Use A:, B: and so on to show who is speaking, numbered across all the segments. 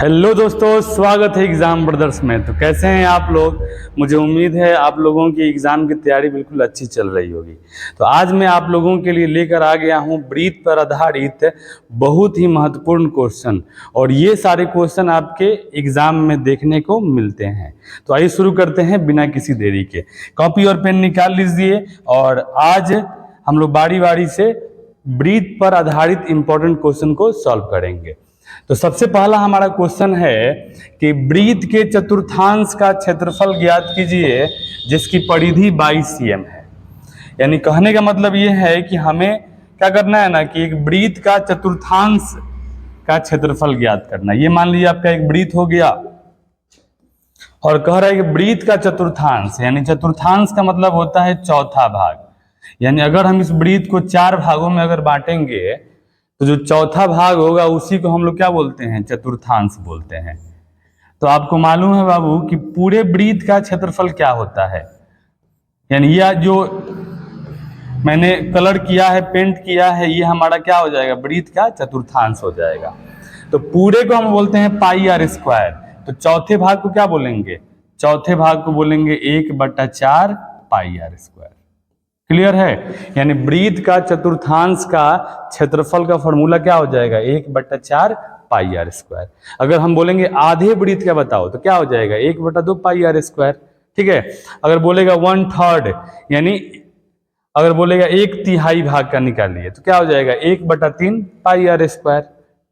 A: Hello दोस्तों, स्वागत है एग्ज़ाम ब्रदर्स में। तो कैसे हैं आप लोग? मुझे उम्मीद है आप लोगों की एग्ज़ाम की तैयारी बिल्कुल अच्छी चल रही होगी। तो आज मैं आप लोगों के लिए लेकर आ गया हूं ब्रीथ पर आधारित बहुत ही महत्वपूर्ण क्वेश्चन, और ये सारे क्वेश्चन आपके एग्ज़ाम में देखने को मिलते हैं। तो आइए शुरू करते हैं बिना किसी देरी के। कॉपी और पेन निकाल लीजिए, और आज हम लोग बारी बारी से ब्रीथ पर आधारित इंपॉर्टेंट क्वेश्चन को सॉल्व करेंगे। तो सबसे पहला हमारा क्वेश्चन है कि ब्रीथ के चतुर्थांश का क्षेत्रफल ज्ञात कीजिए जिसकी परिधि 22 cm है। यानी कहने का मतलब ये है कि हमें क्या करना है ना, कि एक ब्रीथ का चतुर्थांश का क्षेत्रफल ज्ञात करना। ये मान लीजिए आपका एक ब्रीथ हो गया, और कह रहा है कि ब्रीथ का चतुर्थांश, यानी चतुर्थांश का मतलब होता है चौथा भाग। यानी अगर हम इस ब्रीथ को 4 भागों में अगर बांटेंगे तो जो चौथा भाग होगा उसी को हम लोग क्या बोलते हैं? चतुर्थांश बोलते हैं। तो आपको मालूम है बाबू कि पूरे ब्रीथ का क्षेत्रफल क्या होता है। यानी यह जो मैंने कलर किया है, पेंट किया है, ये हमारा क्या हो जाएगा? ब्रीथ का चतुर्थांश हो जाएगा। तो पूरे को हम बोलते हैं पाई आर स्क्वायर। तो चौथे भाग को क्या बोलेंगे? चौथे भाग को बोलेंगे 1/4 पाई आर स्क्वायर। क्लियर है? यानी ब्रीथ का चतुर्थांश का क्षेत्रफल का फॉर्मूला क्या हो जाएगा? 1/4 पाई आर स्क्वायर। अगर हम बोलेंगे आधे ब्रीथ का बताओ तो क्या हो जाएगा? 1/2 पाई आर स्क्वायर। ठीक है। अगर बोलेगा 1/3, यानी अगर बोलेगा 1/3 भाग का निकालिए तो क्या हो जाएगा? 1/3 पाई आर स्क्वायर।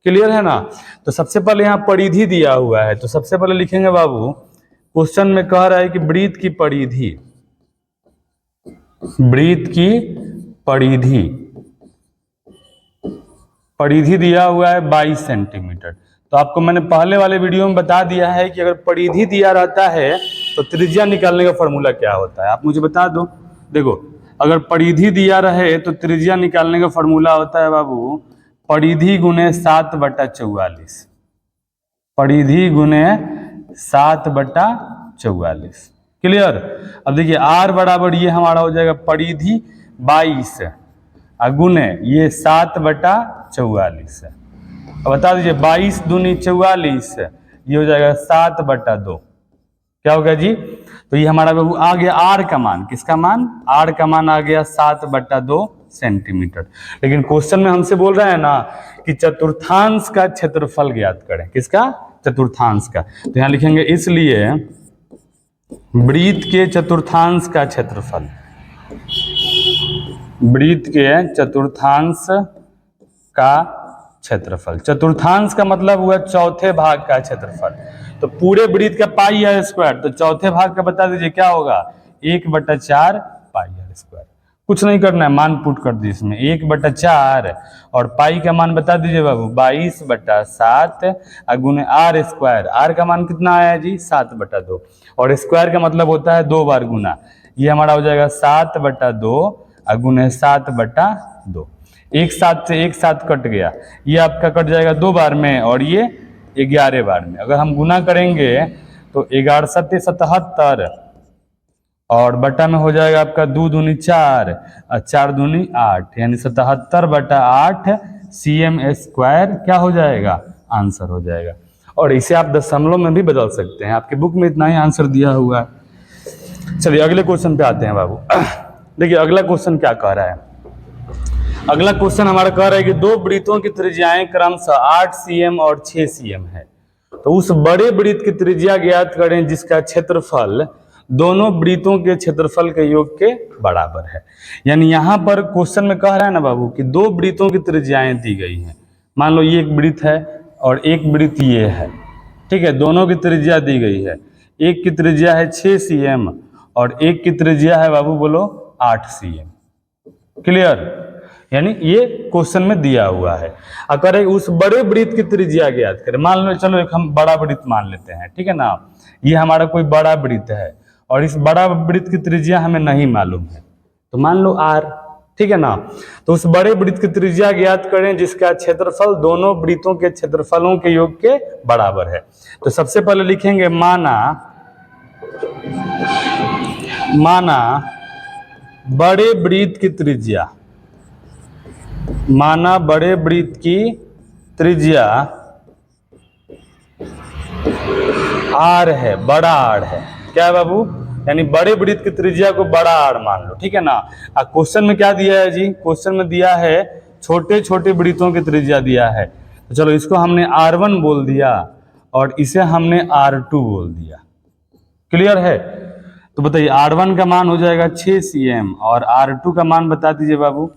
A: क्लियर है ना? तो सबसे पहले यहाँ परिधि दिया हुआ है, तो सबसे पहले लिखेंगे बाबू, क्वेश्चन में कह रहा है कि ब्रीथ की परिधि, ब्रीथ की परिधि, परिधि दिया हुआ है 22 सेंटीमीटर। तो आपको मैंने पहले वाले वीडियो में बता दिया है कि अगर परिधि दिया रहता है तो त्रिज्या निकालने का फॉर्मूला क्या होता है। आप मुझे बता दो। देखो, अगर परिधि दिया रहे तो त्रिज्या निकालने का फॉर्मूला होता है बाबू, परिधि गुने 7/44। परिधि गुने 7/44। क्लियर? अब देखिए r बराबर ये हमारा हो जाएगा परिधि 22 गुने ये 7/44 है। अब बता दीजिए 22 दूनी 44, ये हो जाएगा 7/2। क्या होगा जी? तो ये हमारा बाबू आ गया r का मान। किसका मान? r का मान आ गया 7/2 सेंटीमीटर। लेकिन क्वेश्चन में हमसे बोल रहा है ना कि चतुर्थांश का क्षेत्रफल ज्ञात करें। किसका? चतुर्थांश का। तो यहाँ लिखेंगे इसलिए ब्रीथ के चतुर्थांश का क्षेत्रफल, ब्रीथ के चतुर्थांश का क्षेत्रफल। चतुर्थांश का मतलब हुआ चौथे भाग का क्षेत्रफल। तो पूरे ब्रीथ का पाई आर स्क्वायर, तो चौथे भाग का बता दीजिए क्या होगा? 1/4 पाई आर स्क्वायर। कुछ नहीं करना है, मान पुट कर दीजिए इसमें 1/4, और पाई का मान बता दीजिए बाबू 22/7 गुने आर स्क्वायर। आर का मान कितना आया है जी? 7/2, और स्क्वायर का मतलब होता है 2 बार गुना। ये हमारा हो जाएगा 7/2 गुने 7/2। एक साथ से एक साथ कट गया, ये आपका कट जाएगा 2 बार में, और ये 11 बार में। अगर हम गुना करेंगे तो 11 7 77, और बटा में हो जाएगा आपका 2 दूनी 4 और 4 दूनी 8, यानी 77/8 cm स्क्वायर क्या हो जाएगा? आंसर हो जाएगा। और इसे आप दशमलव में भी बदल सकते हैं, आपके बुक में इतना ही आंसर दिया हुआ है। चलिए अगले क्वेश्चन पे आते हैं बाबू। देखिए अगला क्वेश्चन क्या कह रहा है। अगला क्वेश्चन हमारा कह रहा है कि दो ब्रीथों की त्रिज्याएं क्रमशः 8 cm और 6 cm है। तो उस बड़े ब्रीथ की त्रिज्या ज्ञात करें जिसका क्षेत्रफल दोनों ब्रीथों के क्षेत्रफल के योग के बराबर है। यानी यहाँ पर क्वेश्चन में कह रहा है ना बाबू कि दो ब्रीथों की त्रिज्याएं दी गई हैं। मान लो ये एक ब्रीथ है और एक ब्रीथ ये है। ठीक है, दोनों की त्रिज्या दी गई है। एक की त्रिज्या है 6 cm और एक की त्रिज्या है बाबू बोलो 8 cm। क्लियर? यानी ये क्वेश्चन में दिया हुआ है। अगर उस बड़े ब्रीथ की त्रिज्या ज्ञात करें, मान लो, चलो एक हम बड़ा ब्रीथ मान लेते हैं। ठीक है ना? ये हमारा कोई बड़ा ब्रीथ है और इस बड़ा ब्रीथ की त्रिज्या हमें नहीं मालूम है, तो मान लो r। ठीक है ना? तो उस बड़े ब्रीथ की त्रिज्या ज्ञात करें जिसका क्षेत्रफल दोनों ब्रीथों के क्षेत्रफलों के योग के बराबर है। तो सबसे पहले लिखेंगे माना बड़े ब्रीथ की त्रिज्या, माना बड़े ब्रीथ की त्रिज्या आर है, बड़ा आर है। क्या है बाबू? यानी बड़े वृत्त की त्रिज्या को बड़ा आर मान लो, ठीक है ना। क्वेश्चन में क्या दिया है जी? क्वेश्चन में दिया है छोटे छोटे वृत्तों की त्रिज्या दिया है। तो चलो इसको हमने R1 बोल दिया और इसे हमने R2 बोल दिया। क्लियर है? तो बताइए R1 का मान हो जाएगा 6 cm और R2 का मान बता दीजिए बाबू।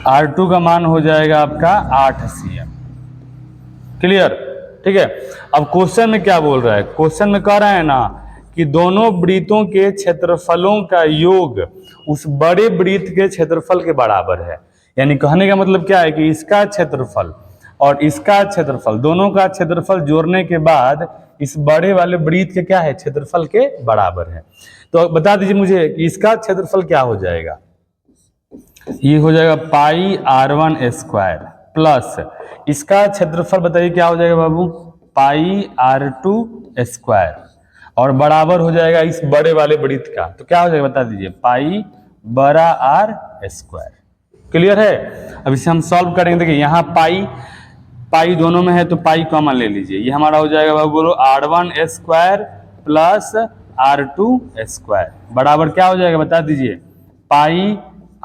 A: R2 का मान हो जाएगा आपका 8 cm। क्लियर? ठीक है। अब क्वेश्चन में क्या बोल रहा है? क्वेश्चन में कह रहा है ना कि दोनों वृत्तों के क्षेत्रफलों का योग उस बड़े वृत्त के क्षेत्रफल के बराबर है। यानी कहने का मतलब क्या है कि इसका क्षेत्रफल और इसका क्षेत्रफल, दोनों का क्षेत्रफल जोड़ने के बाद इस बड़े वाले वृत्त के क्या है? क्षेत्रफल के बराबर है। तो बता दीजिए मुझे कि इसका क्षेत्रफल क्या हो जाएगा? ये हो जाएगा पाई R1 स्क्वायर प्लस इसका क्षेत्रफल बताइए क्या हो जाएगा बाबू? पाई R2 स्क्वायर और बराबर हो जाएगा इस बड़े वाले वृत्त का। तो क्या हो जाएगा बता दीजिए? पाई बड़ा R स्क्वायर। क्लियर है? अब इसे हम सॉल्व करेंगे। देखिए यहाँ पाई दोनों में है तो पाई कॉमन ले लीजिए। ये हमारा हो जाएगा बाबू बोलो R1 square plus R2 square बराबर क्या हो जाएगा बता दीजिए? पाई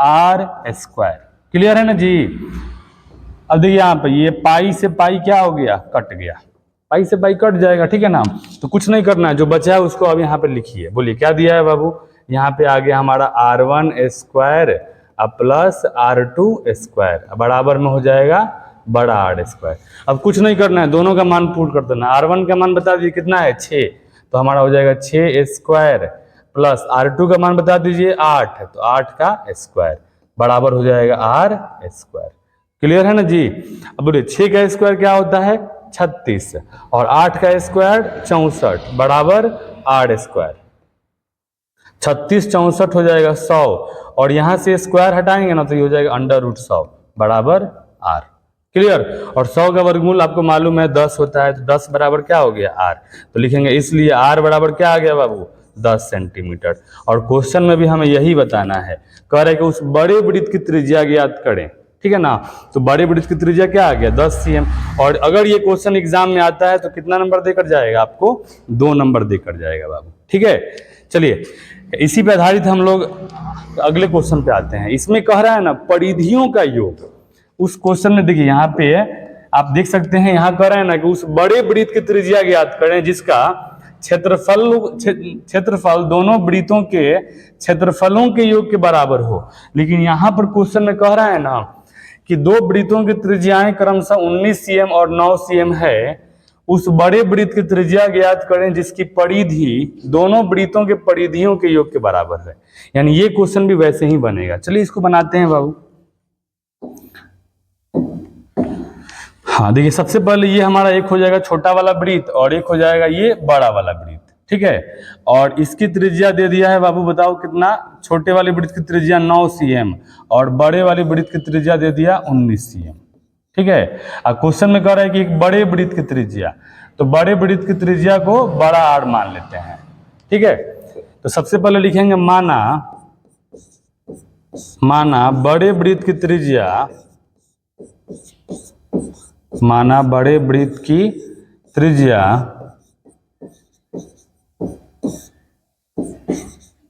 A: R स्क्वायर। क्लियर है ना जी? अब देखिए यहाँ पे ये पाई से पाई क्या हो गया? कट गया। पाई से पाई कट जाएगा, ठीक है ना। तो कुछ नहीं करना है, जो बचा है उसको अब यहाँ पे लिखिए। बोलिए क्या दिया है बाबू? यहाँ पे आ गया हमारा R1 square plus R2 square बराबर में हो जाएगा बड़ा R स्क्वायर। अब कुछ नहीं करना है, दोनों का मान पुट कर देना। R1 का मान बता दीजिए कितना है? 6, तो हमारा हो जाएगा 6 स्क्वायर प्लस R2 का मान बता दीजिए 8 है, तो 8 का स्क्वायर बराबर हो जाएगा R स्क्वायर। क्लियर है ना जी? अब बोलिए 6 का स्क्वायर क्या होता है? 36 और 8 का स्क्वायर 64 बराबर R स्क्वायर। 36 64 हो जाएगा 100 और यहां से स्क्वायर हटाएंगे ना तो ये हो जाएगा √100 बराबर R। क्लियर? और 100 का वर्गमूल आपको मालूम है 10 होता है, तो 10 बराबर क्या हो गया? R। तो लिखेंगे इसलिए R बराबर क्या आ गया बाबू? 10 सेंटीमीटर। और क्वेश्चन में भी हमें यही बताना है, कह रहे हैं कि उस बड़े वृत्त की त्रिज्या ज्ञात करें, ठीक है ना। तो बड़े वृत्त की त्रिज्या क्या आ गया? 10 cm। और अगर ये क्वेश्चन एग्जाम में आता है तो कितना नंबर देकर जाएगा? आपको 2 नंबर देकर जाएगा बाबू, ठीक है। चलिए इसी पे आधारित हम लोग अगले क्वेश्चन पे आते हैं। इसमें कह रहा है ना परिधियों का योग। उस क्वेश्चन में देखिए यहाँ पे आप देख सकते हैं, यहाँ कह रहा है ना कि उस बड़े वृत्त की त्रिज्या ज्ञात करें जिसका क्षेत्रफल दोनों वृत्तों के क्षेत्रफलों के योग के बराबर हो। लेकिन यहाँ पर क्वेश्चन में कह रहा है ना कि दो वृत्तों की त्रिज्याएं क्रमशः 19 cm और 9 cm है। उस बड़े वृत्त की त्रिज्या ज्ञात करें जिसकी परिधि दोनों वृत्तों के परिधियों के योग के बराबर है। यानी ये क्वेश्चन भी वैसे ही बनेगा। चलिए इसको बनाते हैं बाबू। हाँ देखिए सबसे पहले ये हमारा एक हो जाएगा छोटा वाला वृत्त और एक हो जाएगा ये बड़ा वाला वृत्त, ठीक है। और इसकी त्रिज्या दे दिया है बाबू, बताओ कितना? छोटे वाले वृत्त की त्रिज्या 9 cm और बड़े वाले वृत्त की त्रिज्या दे दिया 19 cm, ठीक है। अब क्वेश्चन में कह रहा है कि एक बड़े वृत्त की त्रिज्या, तो बड़े वृत्त की त्रिज्या को बड़ा R मान लेते हैं, ठीक है। तो सबसे पहले लिखेंगे माना बड़े वृत्त की त्रिज्या, माना बड़े वृत्त की त्रिज्या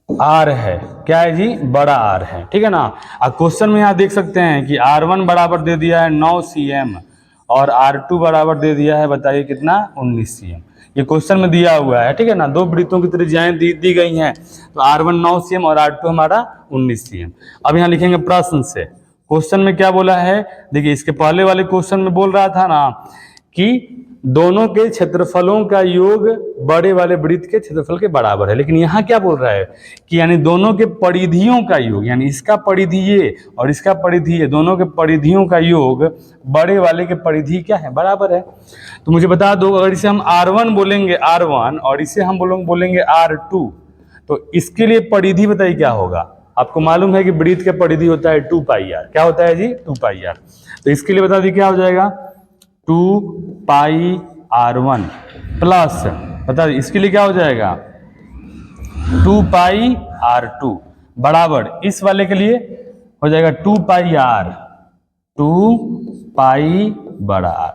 A: R है। क्या है जी? बड़ा R है, ठीक है ना। अब क्वेश्चन में यहाँ देख सकते हैं कि R1 बराबर दे दिया है 9 cm और R2 बराबर दे दिया है बताइए कितना? 19 cm। ये क्वेश्चन में दिया हुआ है, ठीक है ना। दो वृत्तों की त्रिज्याएं दी गई हैं, तो R1 9 cm और R2 हमारा 19 cm। अब यहाँ लिखेंगे प्रश्न से। क्वेश्चन में क्या बोला है? देखिए इसके पहले वाले क्वेश्चन में बोल रहा था ना कि दोनों के क्षेत्रफलों का योग बड़े वाले वृत्त के क्षेत्रफल के बराबर है। लेकिन यहाँ क्या बोल रहा है कि यानी दोनों के परिधियों का योग, यानी इसका परिधि ये और इसका परिधि ये, दोनों के परिधियों का योग बड़े वाले के परिधि क्या है? बराबर है। तो मुझे बता दो, अगर इसे हम R1 बोलेंगे R1 और इसे हम बोलेंगे R2, तो इसके लिए परिधि बताइए क्या होगा? आपको मालूम है कि वृत्त के परिधि होता है 2 पाई R। क्या होता है जी? 2 पाई R। तो इसके लिए बता दी क्या हो जाएगा? 2 पाई R1 प्लस बता दी इसके लिए क्या हो जाएगा? 2 पाई R2 बराबर इस वाले के लिए हो जाएगा 2 पाई R, 2 पाई बड़ा R।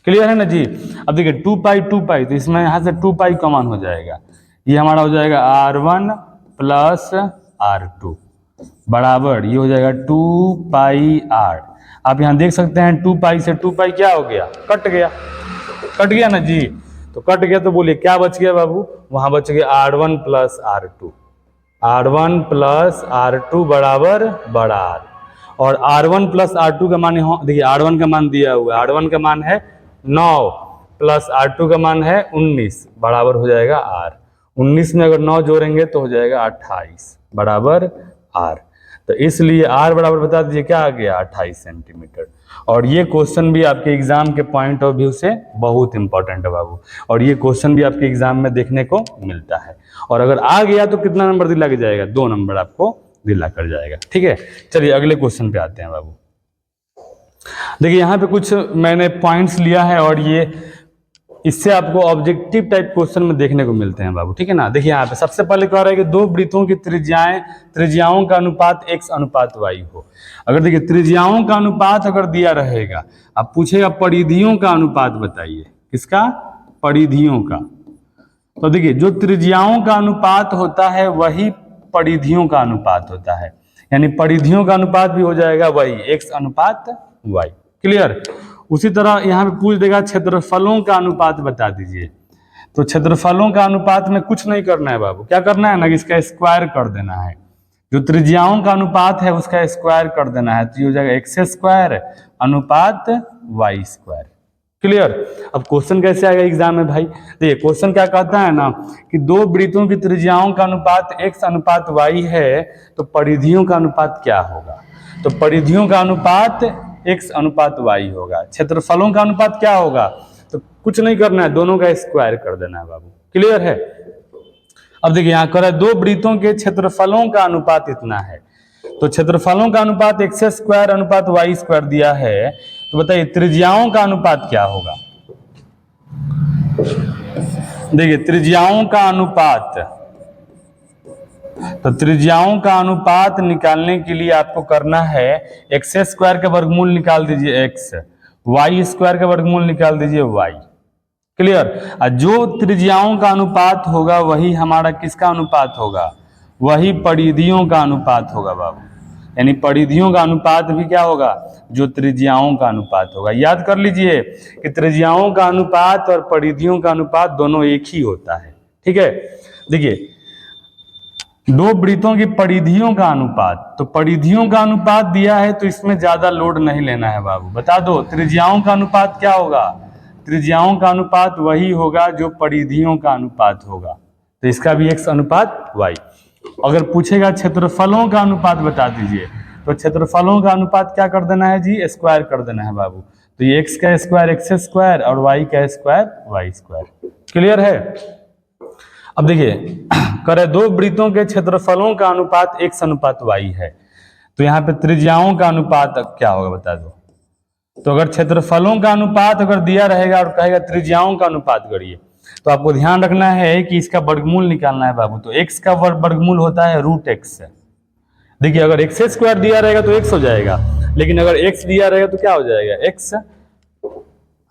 A: क्लियर है ना जी। अब देखिए 2 पाई तो इसमें यहाँ से 2 पाई कॉमन हो जाएगा, ये हमारा हो जाएगा R1 प्लस R2 बराबर ये हो जाएगा 2 पाई R। आप यहाँ देख सकते हैं 2 पाई से 2 पाई क्या हो गया, कट गया, कट गया ना जी। तो कट गया तो बोलिए क्या बच गया बाबू, वहां बच गया R1 plus R2, R1 plus R2 बराबर बड़ा R। और R1 प्लस R2 का मान देखिए, R1 का मान दिया हुआ है, R1 का मान है 9 प्लस R2 का मान है 19 बराबर हो जाएगा R। 19 में अगर 9 जोड़ेंगे तो हो जाएगा 28 बराबर R। तो इसलिए R बराबर बता दीजिए क्या आ गया, 28 सेंटीमीटर। और ये क्वेश्चन भी आपके एग्जाम के पॉइंट ऑफ व्यू से बहुत इंपॉर्टेंट है बाबू, और ये क्वेश्चन भी आपके एग्जाम में देखने को मिलता है। और अगर आ गया तो कितना नंबर दिला के जाएगा, 2 नंबर आपको दिला कर जाएगा। ठीक है, चलिए अगले क्वेश्चन पे आते हैं बाबू। देखिए यहाँ पे कुछ मैंने पॉइंट्स लिया है और ये इससे आपको ऑब्जेक्टिव टाइप क्वेश्चन में देखने को मिलते हैं बाबू। ठीक है ना, देखिए यहाँ पे सबसे पहले कह रहा है कि दो वृत्तों की त्रिज्याओं का अनुपात x अनुपात y हो। अगर देखिए त्रिज्याओं का अनुपात अगर दिया रहेगा, अब पूछेगा परिधियों का अनुपात बताइए, किसका, परिधियों का। तो देखिए जो त्रिज्याओं का अनुपात होता है वही परिधियों का अनुपात होता है, यानी परिधियों का अनुपात भी हो जाएगा वही x अनुपात y। क्लियर। उसी तरह यहाँ पे पूछ देगा क्षेत्रफलों का अनुपात बता दीजिए। तो क्षेत्रफलों का अनुपात में कुछ नहीं करना है बाबू, क्या करना है ना कि इसका स्क्वायर कर देना है। जो त्रिज्याओं का अनुपात है उसका स्क्वायर कर देना है, तो ये हो जाएगा x स्क्वायर अनुपात y स्क्वायर। क्लियर। अब क्वेश्चन कैसे आएगा एग्जाम में भाई, देखिए क्वेश्चन क्या कहता है ना कि दो वृत्तों की त्रिज्याओं का अनुपात x अनुपात y है, तो परिधियों का अनुपात क्या होगा। तो परिधियों का अनुपात x अनुपात y होगा। क्षेत्रफलों का अनुपात क्या होगा, तो कुछ नहीं करना है, दोनों का स्क्वायर कर देना है बाबू। क्लियर है। अब देखिए यहाँ कर दो वृत्तों के क्षेत्रफलों का अनुपात इतना है, तो क्षेत्रफलों का अनुपात x स्क्वायर अनुपात y स्क्वायर दिया है, तो बताइए त्रिज्याओं का अनुपात क्या होगा। देखिए त्रिज्याओं का अनुपात, तो त्रिज्याओं का अनुपात निकालने के लिए आपको करना है x स्क्वायर का वर्गमूल निकाल दीजिए x, y स्क्वायर का वर्गमूल निकाल दीजिए y। क्लियर। और जो त्रिज्याओं का अनुपात होगा वही हमारा किसका अनुपात होगा, वही परिधियों का अनुपात होगा बाबू। यानी परिधियों का अनुपात भी क्या होगा, जो त्रिज्याओं का अनुपात होगा। याद कर लीजिए कि त्रिज्याओं का अनुपात और परिधियों का अनुपात दोनों एक ही होता है। ठीक है। देखिए दो वृत्तों की परिधियों का अनुपात, तो परिधियों का अनुपात दिया है तो इसमें ज्यादा लोड नहीं लेना है बाबू। बता दो त्रिज्याओं का अनुपात क्या होगा, त्रिज्याओं का अनुपात वही होगा जो परिधियों का अनुपात होगा, तो इसका भी x अनुपात y। अगर पूछेगा क्षेत्रफलों का अनुपात बता दीजिए, तो क्षेत्रफलों का अनुपात क्या कर देना है जी, स्क्वायर कर देना है बाबू। तो ये x का स्क्वायर x स्क्वायर और y का स्क्वायर y स्क्वायर। क्लियर है। अब देखिए करे दो वृत्तों के क्षेत्रफलों का अनुपात x अनुपात y है, तो यहाँ पे त्रिज्याओं का अनुपात क्या होगा बता दो। तो अगर क्षेत्रफलों का अनुपात अगर दिया रहेगा और कहेगा त्रिज्याओं का अनुपात करिए, तो आपको ध्यान रखना है कि इसका वर्गमूल निकालना है बाबू। तो x का वर्गमूल होता है √x। देखिए अगर x स्क्वायर दिया रहेगा तो x हो जाएगा, लेकिन अगर x दिया रहेगा तो क्या हो जाएगा x,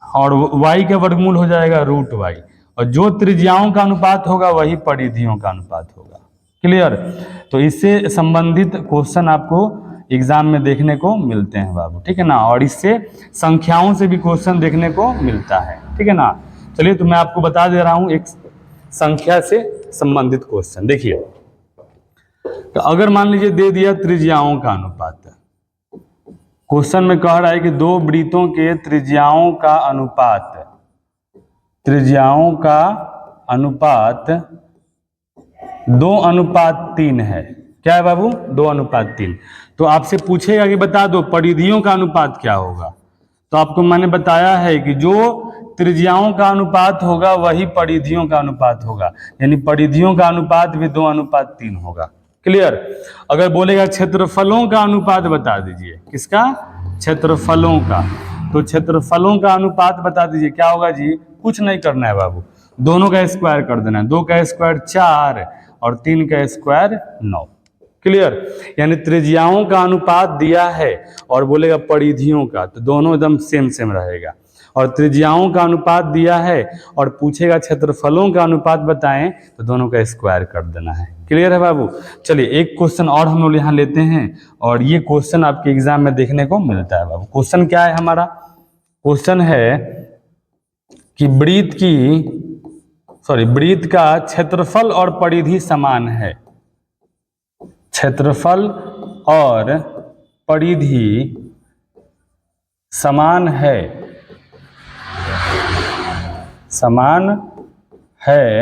A: और y का वर्गमूल हो जाएगा √y। और जो त्रिज्याओं का अनुपात होगा वही परिधियों का अनुपात होगा। क्लियर। तो इससे संबंधित क्वेश्चन आपको एग्जाम में देखने को मिलते हैं बाबू। ठीक है ना, और इससे संख्याओं से भी क्वेश्चन देखने को मिलता है। ठीक है ना। चलिए तो मैं आपको बता दे रहा हूं एक संख्या से संबंधित क्वेश्चन। देखिए तो अगर मान लीजिए दे दिया त्रिज्याओं का अनुपात, क्वेश्चन में कह रहा है कि दो वृत्तों के त्रिज्याओं का अनुपात, त्रिज्याओं का अनुपात 2:3 है। क्या है बाबू, 2:3। तो आपसे पूछेगा कि बता दो परिधियों का अनुपात क्या होगा। तो आपको मैंने बताया है कि जो त्रिज्याओं का अनुपात होगा वही परिधियों का अनुपात होगा, यानी परिधियों का अनुपात भी 2:3 होगा। क्लियर। अगर बोलेगा क्षेत्रफलों का अनुपात बता दीजिए, किसका, क्षेत्रफलों का, तो क्षेत्रफलों का अनुपात बता दीजिए क्या होगा जी, कुछ नहीं करना है बाबू, दोनों का स्क्वायर कर देना है। 2 का स्क्वायर 4 और 3 का स्क्वायर 9। क्लियर। यानी त्रिज्याओं का अनुपात दिया है और बोलेगा परिधियों का, तो दोनों एकदम सेम रहेगा। और त्रिज्याओं का अनुपात दिया है और पूछेगा क्षेत्रफलों का अनुपात बताएं तो दोनों का स्क्वायर कर देना है। क्लियर है बाबू? चलिए एक क्वेश्चन और हम लोग यहाँ लेते हैं और ये क्वेश्चन आपके एग्जाम में देखने को मिलता है बाबू। क्वेश्चन क्या है हमारा? क्वेश्चन है कि वृत्त का क्षेत्रफल और परिधि समान है। क्षेत्रफल और परिधि समान है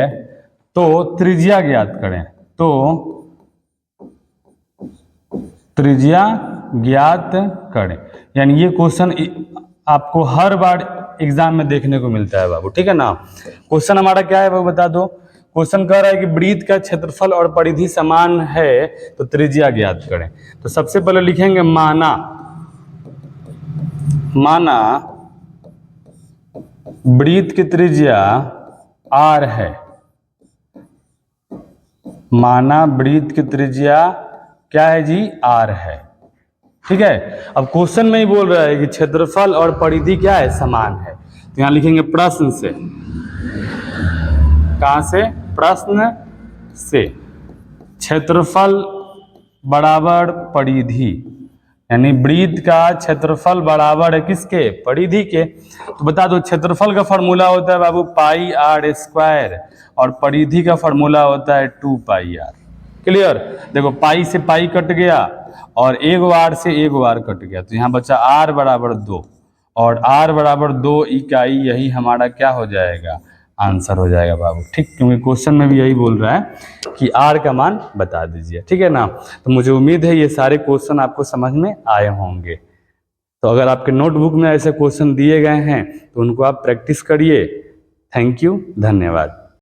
A: तो त्रिज्या ज्ञात करें। तो त्रिज्या ज्ञात करें, यानी ये क्वेश्चन आपको हर बार एग्जाम में देखने को मिलता है बाबू, ठीक है ना। क्वेश्चन हमारा क्या है वो बता दो। क्वेश्चन कह रहा है कि वृत्त का क्षेत्रफल और परिधि समान है तो त्रिज्या ज्ञात करें। तो सबसे पहले लिखेंगे माना वृत्त की त्रिज्या r है। माना वृत्त की त्रिज्या क्या है जी? r है। ठीक है, अब क्वेश्चन में ही बोल रहा है कि क्षेत्रफल और परिधि क्या है? समान है। तो यहां लिखेंगे प्रश्न से। कहां से? प्रश्न से। क्षेत्रफल बराबर परिधि, यानी वृत्त का क्षेत्रफल बराबर है किसके? परिधि के। तो बता दो क्षेत्रफल का फॉर्मूला होता है बाबू पाई r स्क्वायर और परिधि का फॉर्मूला होता है 2πr। क्लियर? देखो पाई से पाई कट गया और एक r से एक r कट गया, तो यहाँ बचा r बराबर 2 और r बराबर 2 इकाई, यही हमारा क्या हो जाएगा? आंसर हो जाएगा बाबू। ठीक, क्योंकि क्वेश्चन में भी यही बोल रहा है कि r का मान बता दीजिए, ठीक है ना। तो मुझे उम्मीद है ये सारे क्वेश्चन आपको समझ में आए होंगे। तो अगर आपके नोटबुक में ऐसे क्वेश्चन दिए गए हैं तो उनको आप प्रैक्टिस करिए। थैंक यू, धन्यवाद।